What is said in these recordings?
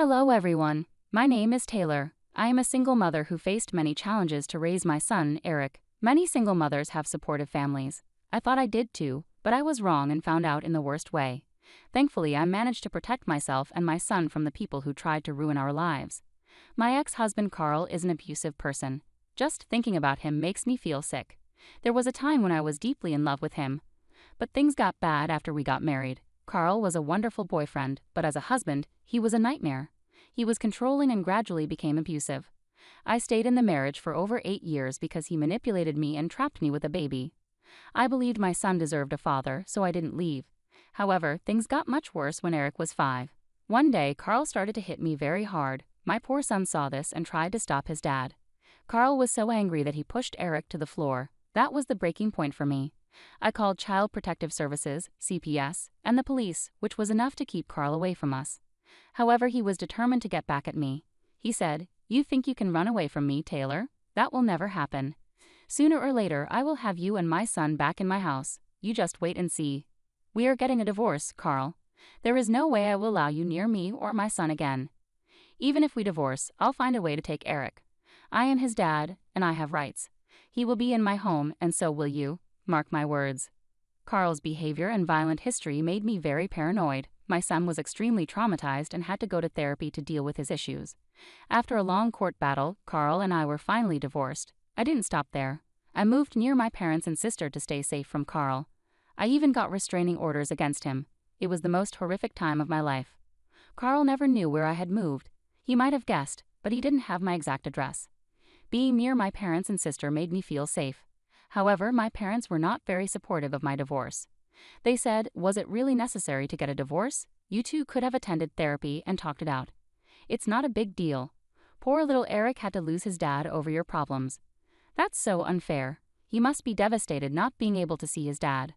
Hello everyone, my name is Taylor. I am a single mother who faced many challenges to raise my son, Eric. Many single mothers have supportive families. I thought I did too, but I was wrong and found out in the worst way. Thankfully, I managed to protect myself and my son from the people who tried to ruin our lives. My ex-husband Carl is an abusive person. Just thinking about him makes me feel sick. There was a time when I was deeply in love with him. But things got bad after we got married. Carl was a wonderful boyfriend, but as a husband, he was a nightmare. He was controlling and gradually became abusive. I stayed in the marriage for over 8 years because he manipulated me and trapped me with a baby. I believed my son deserved a father, so I didn't leave. However, things got much worse when Eric was 5. One day, Carl started to hit me very hard. My poor son saw this and tried to stop his dad. Carl was so angry that he pushed Eric to the floor. That was the breaking point for me. I called Child Protective Services, CPS, and the police, which was enough to keep Carl away from us. However, he was determined to get back at me. He said, "You think you can run away from me, Taylor? That will never happen. Sooner or later, I will have you and my son back in my house. You just wait and see. We are getting a divorce, Carl. There is no way I will allow you near me or my son again. Even if we divorce, I'll find a way to take Eric. I am his dad, and I have rights. He will be in my home, and so will you. Mark my words." Carl's behavior and violent history made me very paranoid. My son was extremely traumatized and had to go to therapy to deal with his issues. After a long court battle, Carl and I were finally divorced. I didn't stop there. I moved near my parents and sister to stay safe from Carl. I even got restraining orders against him. It was the most horrific time of my life. Carl never knew where I had moved. He might have guessed, but he didn't have my exact address. Being near my parents and sister made me feel safe. However, my parents were not very supportive of my divorce. They said, "Was it really necessary to get a divorce? You two could have attended therapy and talked it out. It's not a big deal. Poor little Eric had to lose his dad over your problems. That's so unfair. He must be devastated not being able to see his dad."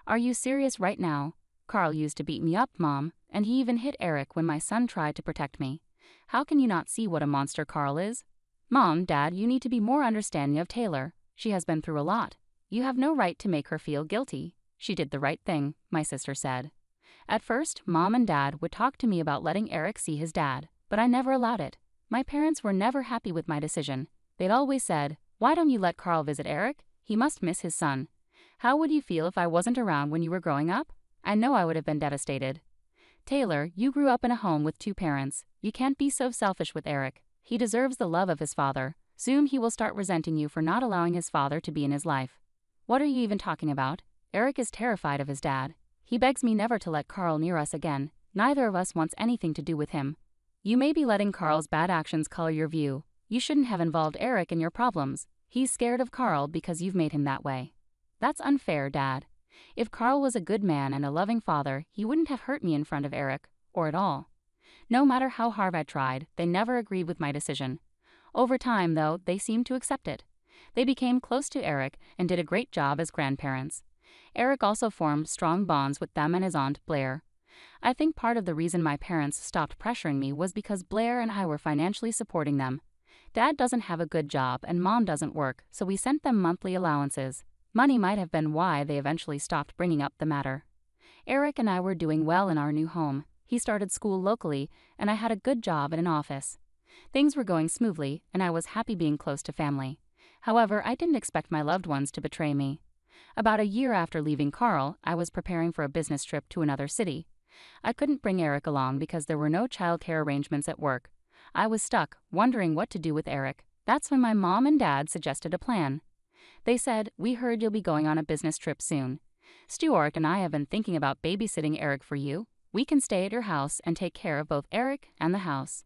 "Are you serious right now? Carl used to beat me up, Mom, and he even hit Eric when my son tried to protect me. How can you not see what a monster Carl is? Mom, Dad, you need to be more understanding of Taylor. She has been through a lot. You have no right to make her feel guilty. She did the right thing," my sister said. At first, Mom and Dad would talk to me about letting Eric see his dad, but I never allowed it. My parents were never happy with my decision. They'd always said, "Why don't you let Carl visit Eric? He must miss his son." How would you feel if I wasn't around when you were growing up? I know I would have been devastated. Taylor, you grew up in a home with 2 parents. You can't be so selfish with Eric. He deserves the love of his father. Soon he will start resenting you for not allowing his father to be in his life. What are you even talking about? Eric is terrified of his dad. He begs me never to let Carl near us again. Neither of us wants anything to do with him. You may be letting Carl's bad actions color your view. You shouldn't have involved Eric in your problems. He's scared of Carl because you've made him that way. That's unfair, Dad. If Carl was a good man and a loving father, he wouldn't have hurt me in front of Eric, or at all. No matter how hard I tried, they never agreed with my decision. Over time, though, they seemed to accept it. They became close to Eric and did a great job as grandparents. Eric also formed strong bonds with them and his aunt, Blair. I think part of the reason my parents stopped pressuring me was because Blair and I were financially supporting them. Dad doesn't have a good job and Mom doesn't work, so we sent them monthly allowances. Money might have been why they eventually stopped bringing up the matter. Eric and I were doing well in our new home. He started school locally, and I had a good job at an office. Things were going smoothly, and I was happy being close to family. However, I didn't expect my loved ones to betray me. About a year after leaving Carl, I was preparing for a business trip to another city. I couldn't bring Eric along because there were no childcare arrangements at work. I was stuck, wondering what to do with Eric. That's when my mom and dad suggested a plan. They said, "We heard you'll be going on a business trip soon. Stuart and I have been thinking about babysitting Eric for you. We can stay at your house and take care of both Eric and the house."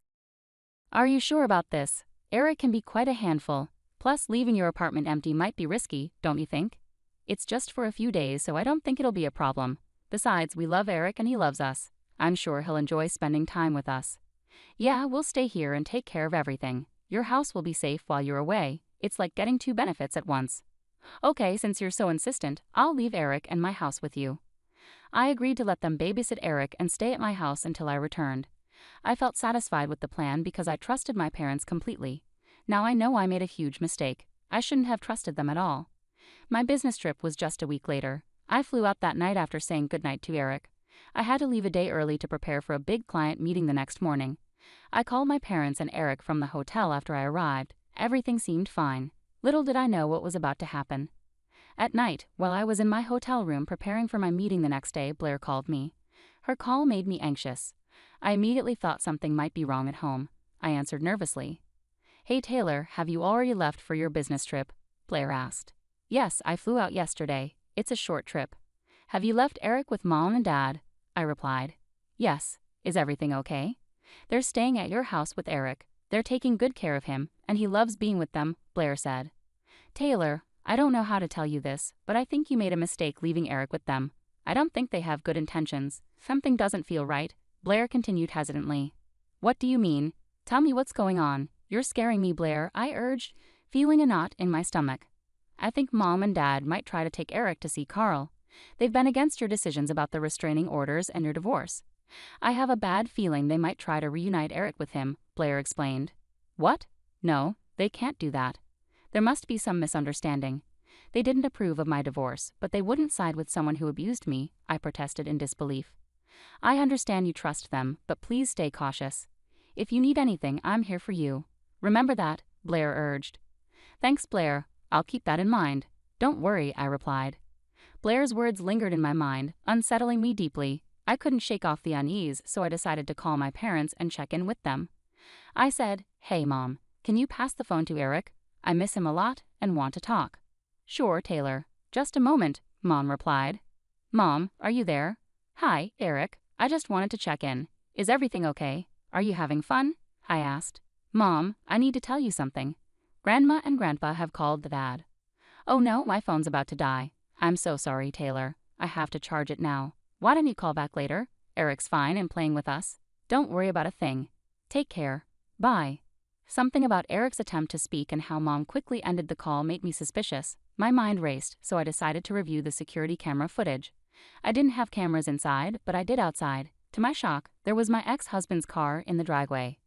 "Are you sure about this? Eric can be quite a handful. Plus, leaving your apartment empty might be risky, don't you think? It's just for a few days, so I don't think it'll be a problem. Besides, we love Eric and he loves us. I'm sure he'll enjoy spending time with us." "Yeah, we'll stay here and take care of everything. Your house will be safe while you're away. It's like getting 2 benefits at once." "Okay, since you're so insistent, I'll leave Eric and my house with you." I agreed to let them babysit Eric and stay at my house until I returned. I felt satisfied with the plan because I trusted my parents completely. Now I know I made a huge mistake. I shouldn't have trusted them at all. My business trip was just a week later. I flew out that night after saying goodnight to Eric. I had to leave a day early to prepare for a big client meeting the next morning. I called my parents and Eric from the hotel after I arrived. Everything seemed fine. Little did I know what was about to happen. At night, while I was in my hotel room preparing for my meeting the next day, Blair called me. Her call made me anxious. I immediately thought something might be wrong at home. I answered nervously. "Hey Taylor, have you already left for your business trip?" Blair asked. "Yes, I flew out yesterday. It's a short trip." "Have you left Eric with Mom and Dad?" I replied. "Yes. Is everything okay?" "They're staying at your house with Eric. They're taking good care of him, and he loves being with them," Blair said. "Taylor, I don't know how to tell you this, but I think you made a mistake leaving Eric with them. I don't think they have good intentions. Something doesn't feel right," Blair continued hesitantly. "What do you mean? Tell me what's going on. You're scaring me, Blair," I urged, feeling a knot in my stomach. "I think Mom and Dad might try to take Eric to see Carl. They've been against your decisions about the restraining orders and your divorce. I have a bad feeling they might try to reunite Eric with him," Blair explained. "What? No, they can't do that. There must be some misunderstanding. They didn't approve of my divorce, but they wouldn't side with someone who abused me," I protested in disbelief. "I understand you trust them, but please stay cautious. If you need anything, I'm here for you. Remember that," Blair urged. "Thanks, Blair. I'll keep that in mind." "Don't worry," I replied. Blair's words lingered in my mind, unsettling me deeply. I couldn't shake off the unease, so I decided to call my parents and check in with them. I said, "Hey, Mom, can you pass the phone to Eric? I miss him a lot and want to talk." "Sure, Taylor. Just a moment," Mom replied. "Mom, are you there?" "Hi, Eric. I just wanted to check in. Is everything okay? Are you having fun?" I asked. "Mom, I need to tell you something. Grandma and Grandpa have called the Dad." "Oh no, my phone's about to die. I'm so sorry, Taylor. I have to charge it now. Why don't you call back later? Eric's fine and playing with us. Don't worry about a thing. Take care. Bye." Something about Eric's attempt to speak and how Mom quickly ended the call made me suspicious. My mind raced, so I decided to review the security camera footage. I didn't have cameras inside, but I did outside. To my shock, there was my ex-husband's car in the driveway.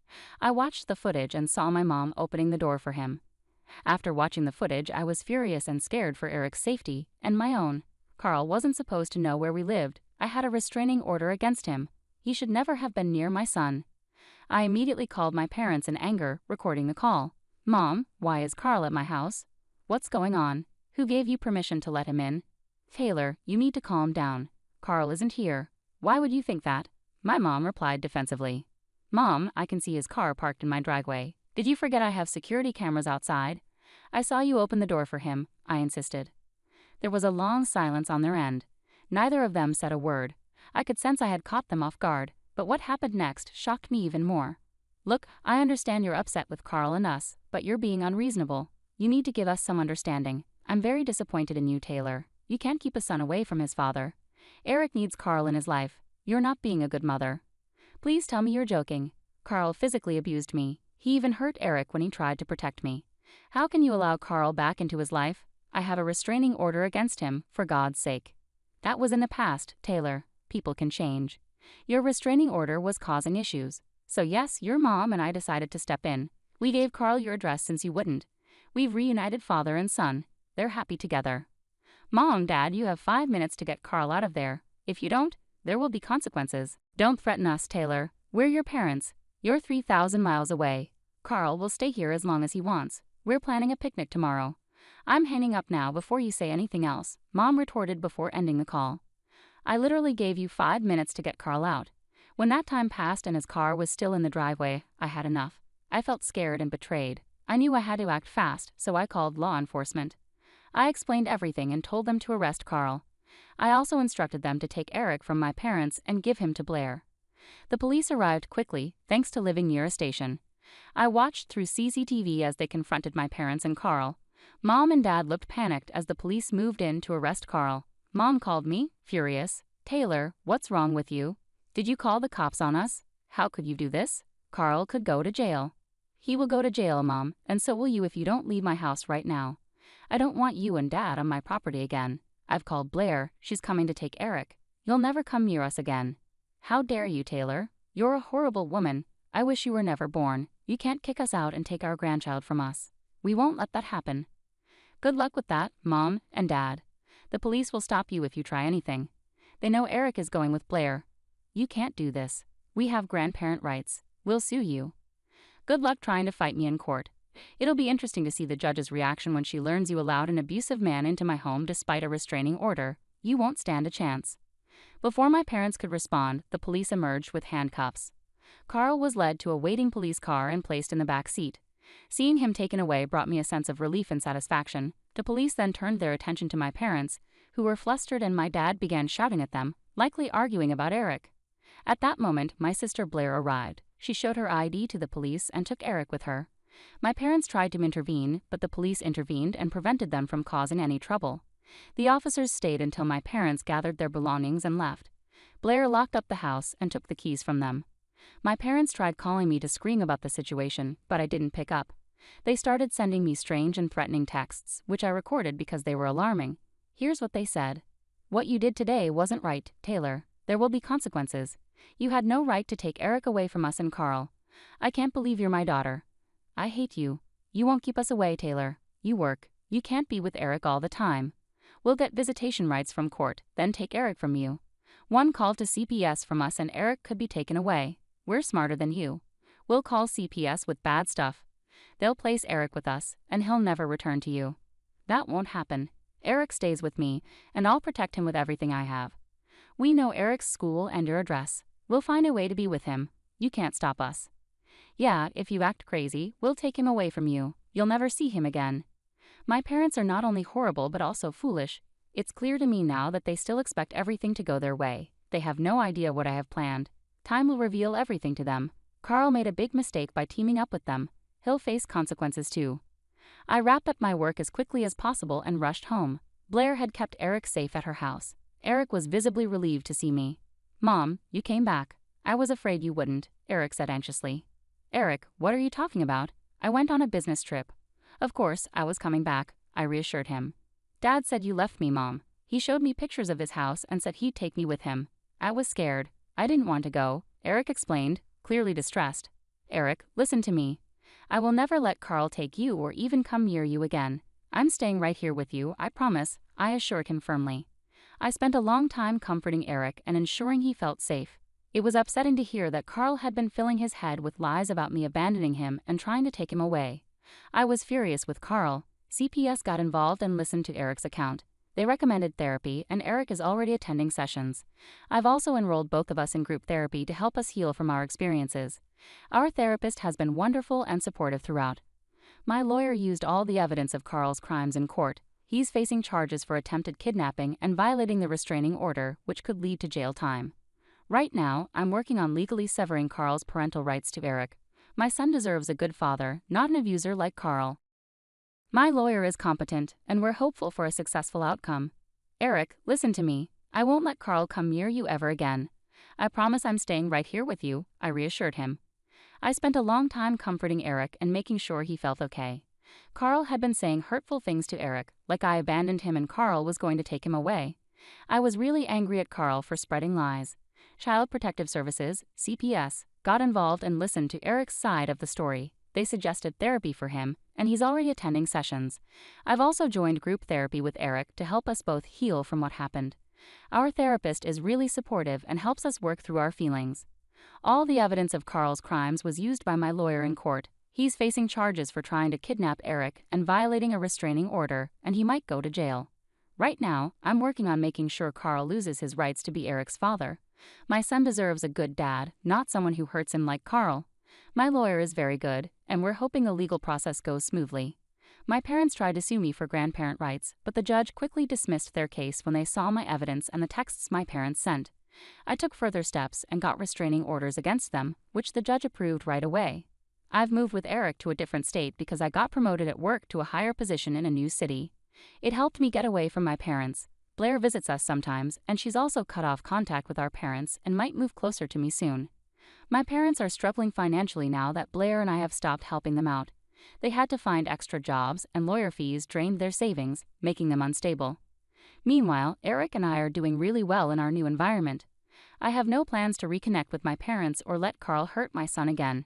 I watched the footage and saw my mom opening the door for him. After watching the footage, I was furious and scared for Eric's safety and my own. Carl wasn't supposed to know where we lived. I had a restraining order against him. He should never have been near my son. I immediately called my parents in anger, recording the call. "Mom, why is Carl at my house? What's going on? Who gave you permission to let him in?" "Taylor, you need to calm down. Carl isn't here." "Why would you think that?" My mom replied defensively. "Mom, I can see his car parked in my driveway. Did you forget I have security cameras outside?" "I saw you open the door for him," I insisted. There was a long silence on their end. Neither of them said a word. I could sense I had caught them off guard, but what happened next shocked me even more. "Look, I understand you're upset with Carl and us, but you're being unreasonable. You need to give us some understanding. I'm very disappointed in you, Taylor. You can't keep a son away from his father. Eric needs Carl in his life. You're not being a good mother. Please tell me you're joking. Carl physically abused me. He even hurt Eric when he tried to protect me. How can you allow Carl back into his life? I have a restraining order against him, for God's sake." "That was in the past, Taylor. People can change. Your restraining order was causing issues. So yes, your mom and I decided to step in. We gave Carl your address since you wouldn't. We've reunited father and son. They're happy together. Mom, Dad, you have 5 minutes to get Carl out of there. If you don't, there will be consequences. Don't threaten us, Taylor. We're your parents. You're 3,000 miles away. Carl will stay here as long as he wants. We're planning a picnic tomorrow." "I'm hanging up now before you say anything else," Mom retorted before ending the call. "I literally gave you 5 minutes to get Carl out. When that time passed and his car was still in the driveway, I had enough. I felt scared and betrayed. I knew I had to act fast, so I called law enforcement. I explained everything and told them to arrest Carl. I also instructed them to take Eric from my parents and give him to Blair. The police arrived quickly, thanks to living near a station. I watched through CCTV as they confronted my parents and Carl. Mom and Dad looked panicked as the police moved in to arrest Carl. Mom called me, furious. "Taylor, what's wrong with you? Did you call the cops on us? How could you do this? Carl could go to jail." "He will go to jail, Mom, and so will you if you don't leave my house right now. I don't want you and Dad on my property again. I've called Blair. She's coming to take Eric. You'll never come near us again." "How dare you, Taylor? You're a horrible woman. I wish you were never born. You can't kick us out and take our grandchild from us. We won't let that happen." "Good luck with that, Mom and Dad. The police will stop you if you try anything. They know Eric is going with Blair. You can't do this. We have grandparent rights. We'll sue you. Good luck trying to fight me in court. It'll be interesting to see the judge's reaction when she learns you allowed an abusive man into my home despite a restraining order. You won't stand a chance." Before my parents could respond, the police emerged with handcuffs. Carl was led to a waiting police car and placed in the back seat. Seeing him taken away brought me a sense of relief and satisfaction. The police then turned their attention to my parents, who were flustered, and my dad began shouting at them, likely arguing about Eric. At that moment, my sister Blair arrived. She showed her ID to the police and took Eric with her. My parents tried to intervene, but the police intervened and prevented them from causing any trouble. The officers stayed until my parents gathered their belongings and left. Blair locked up the house and took the keys from them. My parents tried calling me to scream about the situation, but I didn't pick up. They started sending me strange and threatening texts, which I recorded because they were alarming. Here's what they said. "What you did today wasn't right, Taylor. There will be consequences. You had no right to take Eric away from us and Carl. I can't believe you're my daughter. I hate you. You won't keep us away, Taylor. You work. You can't be with Eric all the time. We'll get visitation rights from court, then take Eric from you. One call to CPS from us and Eric could be taken away. We're smarter than you. We'll call CPS with bad stuff. They'll place Eric with us, and he'll never return to you." "That won't happen. Eric stays with me, and I'll protect him with everything I have. We know Eric's school and your address. We'll find a way to be with him. You can't stop us." "Yeah, if you act crazy, we'll take him away from you. You'll never see him again." My parents are not only horrible but also foolish. It's clear to me now that they still expect everything to go their way. They have no idea what I have planned. Time will reveal everything to them. Carl made a big mistake by teaming up with them. He'll face consequences too. I wrapped up my work as quickly as possible and rushed home. Blair had kept Eric safe at her house. Eric was visibly relieved to see me. "Mom, you came back. I was afraid you wouldn't," Eric said anxiously. "Eric, what are you talking about? I went on a business trip." "Of course, I was coming back," I reassured him. "Dad said you left me, Mom. He showed me pictures of his house and said he'd take me with him. I was scared. I didn't want to go," Eric explained, clearly distressed. "Eric, listen to me. I will never let Carl take you or even come near you again. I'm staying right here with you, I promise," I assured him firmly. I spent a long time comforting Eric and ensuring he felt safe. It was upsetting to hear that Carl had been filling his head with lies about me abandoning him and trying to take him away. I was furious with Carl. CPS got involved and listened to Eric's account. They recommended therapy, and Eric is already attending sessions. I've also enrolled both of us in group therapy to help us heal from our experiences. Our therapist has been wonderful and supportive throughout. My lawyer used all the evidence of Carl's crimes in court. He's facing charges for attempted kidnapping and violating the restraining order, which could lead to jail time. Right now, I'm working on legally severing Carl's parental rights to Eric. My son deserves a good father, not an abuser like Carl. My lawyer is competent, and we're hopeful for a successful outcome. Eric, listen to me. I won't let Carl come near you ever again. I promise I'm staying right here with you, I reassured him. I spent a long time comforting Eric and making sure he felt okay. Carl had been saying hurtful things to Eric, like I abandoned him and Carl was going to take him away. I was really angry at Carl for spreading lies. Child Protective Services, CPS, got involved and listened to Eric's side of the story. They suggested therapy for him, and he's already attending sessions. I've also joined group therapy with Eric to help us both heal from what happened. Our therapist is really supportive and helps us work through our feelings. All the evidence of Carl's crimes was used by my lawyer in court. He's facing charges for trying to kidnap Eric and violating a restraining order, and he might go to jail. Right now, I'm working on making sure Carl loses his rights to be Eric's father. My son deserves a good dad, not someone who hurts him like Carl. My lawyer is very good, and we're hoping the legal process goes smoothly. My parents tried to sue me for grandparent rights, but the judge quickly dismissed their case when they saw my evidence and the texts my parents sent. I took further steps and got restraining orders against them, which the judge approved right away. I've moved with Eric to a different state because I got promoted at work to a higher position in a new city. It helped me get away from my parents. Blair visits us sometimes, and she's also cut off contact with our parents and might move closer to me soon. My parents are struggling financially now that Blair and I have stopped helping them out. They had to find extra jobs, and lawyer fees drained their savings, making them unstable. Meanwhile, Eric and I are doing really well in our new environment. I have no plans to reconnect with my parents or let Carl hurt my son again.